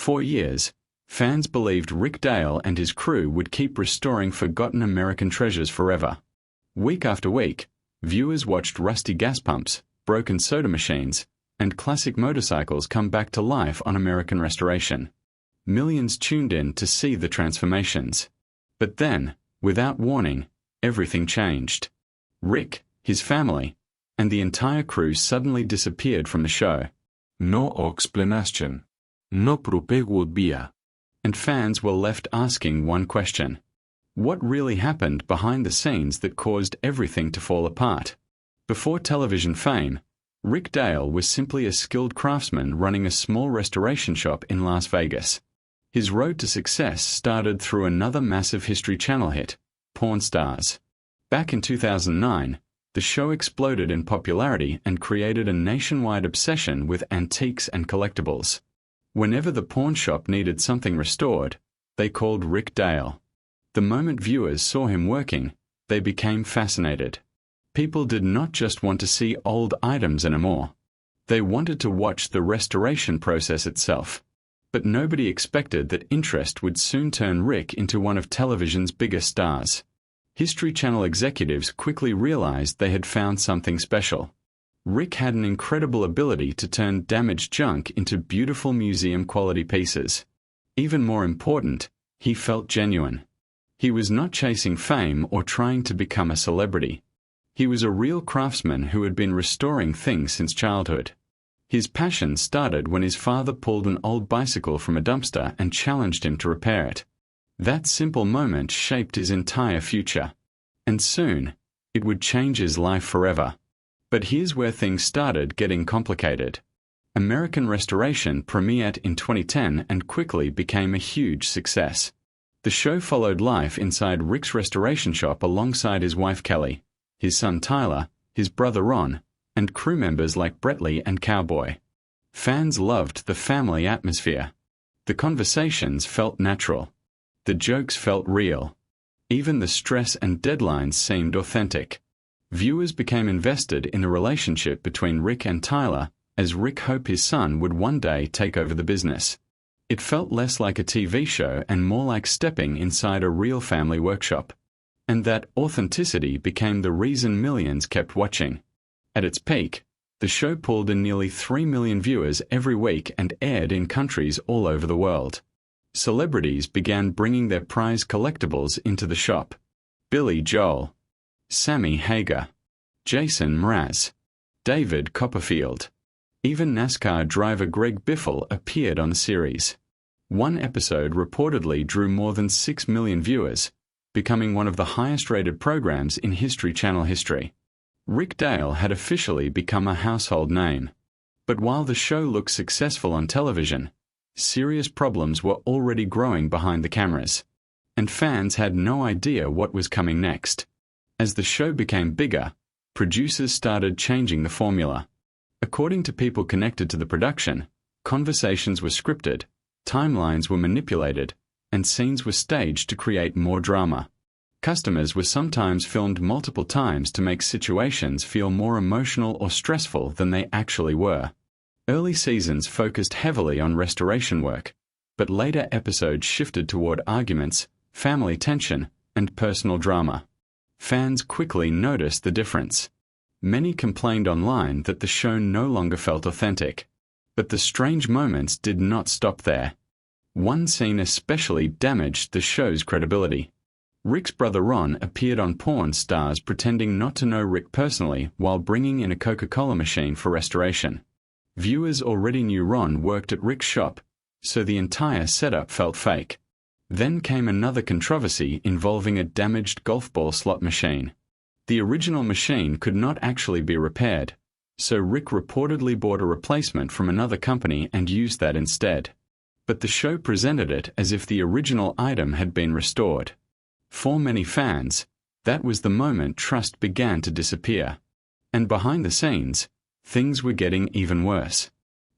4 years, fans believed Rick Dale and his crew would keep restoring forgotten American treasures forever. Week after week, viewers watched rusty gas pumps, broken soda machines, and classic motorcycles come back to life on American Restoration. Millions tuned in to see the transformations. But then, without warning, everything changed. Rick, his family, and the entire crew suddenly disappeared from the show. No explanation. No proof would be. And fans were left asking one question. What really happened behind the scenes that caused everything to fall apart? Before television fame, Rick Dale was simply a skilled craftsman running a small restoration shop in Las Vegas. His road to success started through another massive History Channel hit, Pawn Stars. Back in 2009, the show exploded in popularity and created a nationwide obsession with antiques and collectibles. Whenever the pawn shop needed something restored, they called Rick Dale. The moment viewers saw him working, they became fascinated. People did not just want to see old items anymore. They wanted to watch the restoration process itself. But nobody expected that interest would soon turn Rick into one of television's biggest stars. History Channel executives quickly realized they had found something special. Rick had an incredible ability to turn damaged junk into beautiful museum-quality pieces. Even more important, he felt genuine. He was not chasing fame or trying to become a celebrity. He was a real craftsman who had been restoring things since childhood. His passion started when his father pulled an old bicycle from a dumpster and challenged him to repair it. That simple moment shaped his entire future. And soon, it would change his life forever. But here's where things started getting complicated. American Restoration premiered in 2010 and quickly became a huge success. The show followed life inside Rick's restoration shop alongside his wife Kelly, his son Tyler, his brother Ron, and crew members like Brettley and Cowboy. Fans loved the family atmosphere. The conversations felt natural. The jokes felt real. Even the stress and deadlines seemed authentic. Viewers became invested in the relationship between Rick and Tyler, as Rick hoped his son would one day take over the business. It felt less like a TV show and more like stepping inside a real family workshop. And that authenticity became the reason millions kept watching. At its peak, the show pulled in nearly 3 million viewers every week and aired in countries all over the world. Celebrities began bringing their prized collectibles into the shop. Billy Joel, Sammy Hagar, Jason Mraz, David Copperfield. Even NASCAR driver Greg Biffle appeared on the series. One episode reportedly drew more than 6 million viewers, becoming one of the highest-rated programs in History Channel history. Rick Dale had officially become a household name. But while the show looked successful on television, serious problems were already growing behind the cameras. And fans had no idea what was coming next. As the show became bigger, producers started changing the formula. According to people connected to the production, conversations were scripted, timelines were manipulated, and scenes were staged to create more drama. Customers were sometimes filmed multiple times to make situations feel more emotional or stressful than they actually were. Early seasons focused heavily on restoration work, but later episodes shifted toward arguments, family tension, and personal drama. Fans quickly noticed the difference. Many complained online that the show no longer felt authentic. But the strange moments did not stop there. One scene especially damaged the show's credibility. Rick's brother Ron appeared on Pawn Stars pretending not to know Rick personally while bringing in a Coca-Cola machine for restoration. Viewers already knew Ron worked at Rick's shop, so the entire setup felt fake. Then came another controversy involving a damaged golf ball slot machine. The original machine could not actually be repaired, so Rick reportedly bought a replacement from another company and used that instead. But the show presented it as if the original item had been restored. For many fans, that was the moment trust began to disappear. And behind the scenes, things were getting even worse.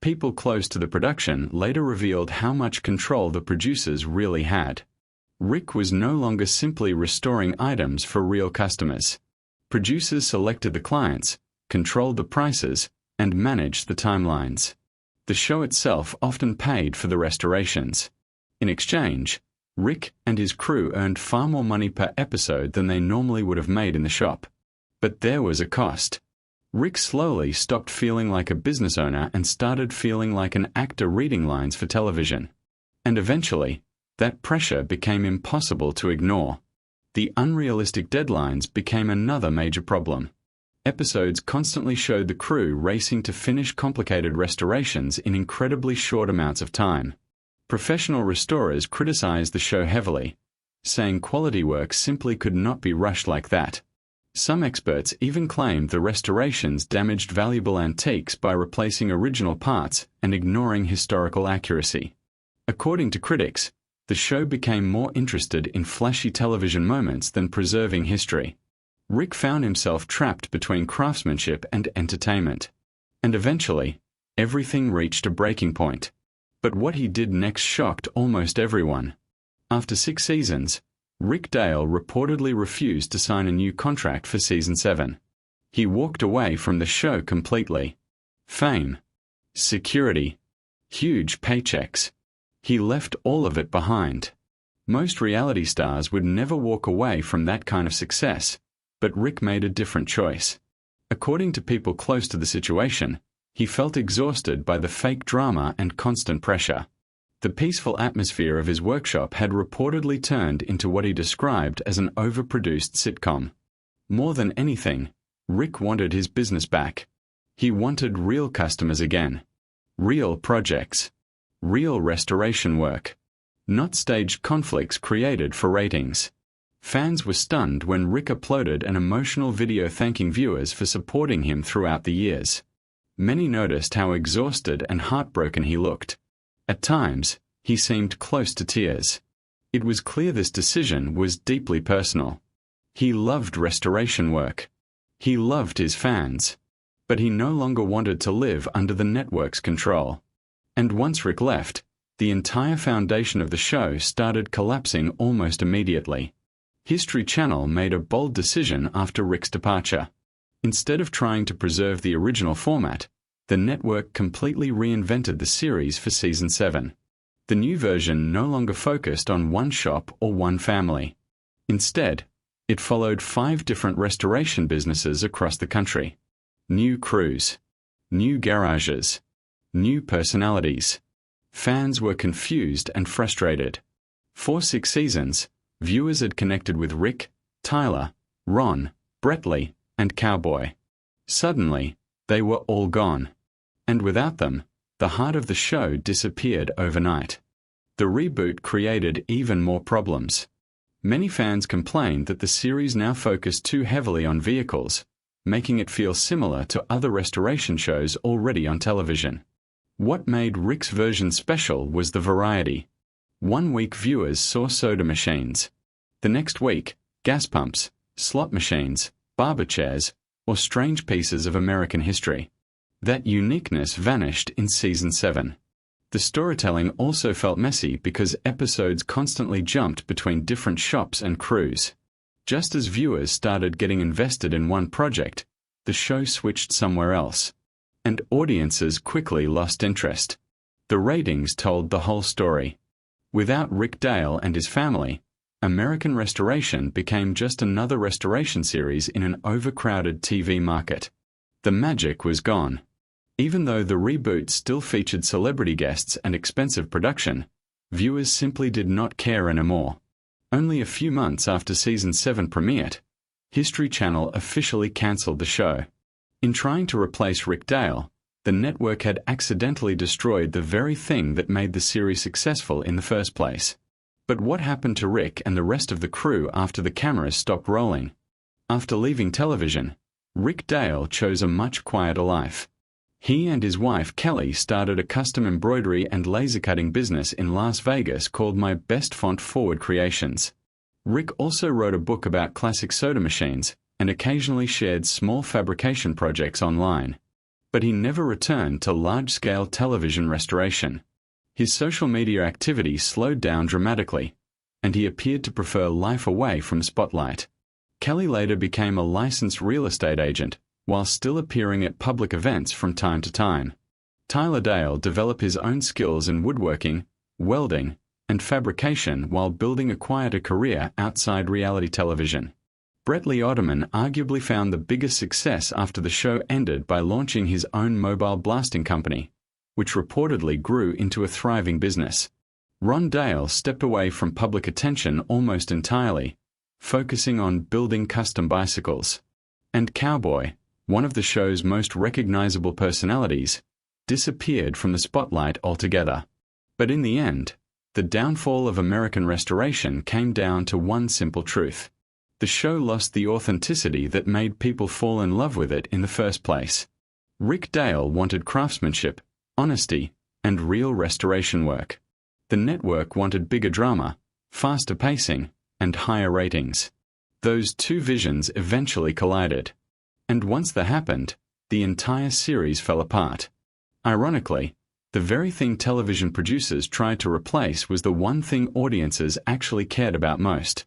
People close to the production later revealed how much control the producers really had. Rick was no longer simply restoring items for real customers. Producers selected the clients, controlled the prices, and managed the timelines. The show itself often paid for the restorations. In exchange, Rick and his crew earned far more money per episode than they normally would have made in the shop. But there was a cost. Rick slowly stopped feeling like a business owner and started feeling like an actor reading lines for television. And eventually, that pressure became impossible to ignore. The unrealistic deadlines became another major problem. Episodes constantly showed the crew racing to finish complicated restorations in incredibly short amounts of time. Professional restorers criticized the show heavily, saying quality work simply could not be rushed like that. Some experts even claimed the restorations damaged valuable antiques by replacing original parts and ignoring historical accuracy. According to critics, the show became more interested in flashy television moments than preserving history. Rick found himself trapped between craftsmanship and entertainment. And eventually, everything reached a breaking point. But what he did next shocked almost everyone. After 6 seasons, Rick Dale reportedly refused to sign a new contract for season 7. He walked away from the show completely. Fame, security, huge paychecks. He left all of it behind. Most reality stars would never walk away from that kind of success, but Rick made a different choice. According to people close to the situation, he felt exhausted by the fake drama and constant pressure. The peaceful atmosphere of his workshop had reportedly turned into what he described as an overproduced sitcom. More than anything, Rick wanted his business back. He wanted real customers again. Real projects. Real restoration work. Not staged conflicts created for ratings. Fans were stunned when Rick uploaded an emotional video thanking viewers for supporting him throughout the years. Many noticed how exhausted and heartbroken he looked. At times, he seemed close to tears. It was clear this decision was deeply personal. He loved restoration work. He loved his fans. But he no longer wanted to live under the network's control. And once Rick left, the entire foundation of the show started collapsing almost immediately. History Channel made a bold decision after Rick's departure. Instead of trying to preserve the original format, the network completely reinvented the series for season 7. The new version no longer focused on one shop or one family. Instead, it followed 5 different restoration businesses across the country. New crews. New garages. New personalities. Fans were confused and frustrated. For 6 seasons, viewers had connected with Rick, Tyler, Ron, Brettley, and Cowboy. Suddenly, they were all gone. And without them, the heart of the show disappeared overnight. The reboot created even more problems. Many fans complained that the series now focused too heavily on vehicles, making it feel similar to other restoration shows already on television. What made Rick's version special was the variety. One week viewers saw soda machines. The next week, gas pumps, slot machines, barber chairs, or strange pieces of American history. That uniqueness vanished in season 7. The storytelling also felt messy because episodes constantly jumped between different shops and crews. Just as viewers started getting invested in one project, the show switched somewhere else. And audiences quickly lost interest. The ratings told the whole story. Without Rick Dale and his family, American Restoration became just another restoration series in an overcrowded TV market. The magic was gone. Even though the reboot still featured celebrity guests and expensive production, viewers simply did not care anymore. Only a few months after season 7 premiered, History Channel officially cancelled the show. In trying to replace Rick Dale, the network had accidentally destroyed the very thing that made the series successful in the first place. But what happened to Rick and the rest of the crew after the cameras stopped rolling? After leaving television, Rick Dale chose a much quieter life. He and his wife Kelly started a custom embroidery and laser cutting business in Las Vegas called My Best Font Forward Creations. Rick also wrote a book about classic soda machines and occasionally shared small fabrication projects online. But he never returned to large-scale television restoration. His social media activity slowed down dramatically, and he appeared to prefer life away from spotlight. Kelly later became a licensed real estate agent, while still appearing at public events from time to time. Tyler Dale developed his own skills in woodworking, welding, and fabrication while building a quieter career outside reality television. Brett Lee Otterman arguably found the biggest success after the show ended by launching his own mobile blasting company, which reportedly grew into a thriving business. Ron Dale stepped away from public attention almost entirely, focusing on building custom bicycles. And Cowboy, one of the show's most recognizable personalities, disappeared from the spotlight altogether. But in the end, the downfall of American restoration came down to one simple truth. The show lost the authenticity that made people fall in love with it in the first place. Rick Dale wanted craftsmanship, honesty, and real restoration work. The network wanted bigger drama, faster pacing, and higher ratings. Those two visions eventually collided. And once that happened, the entire series fell apart. Ironically, the very thing television producers tried to replace was the one thing audiences actually cared about most: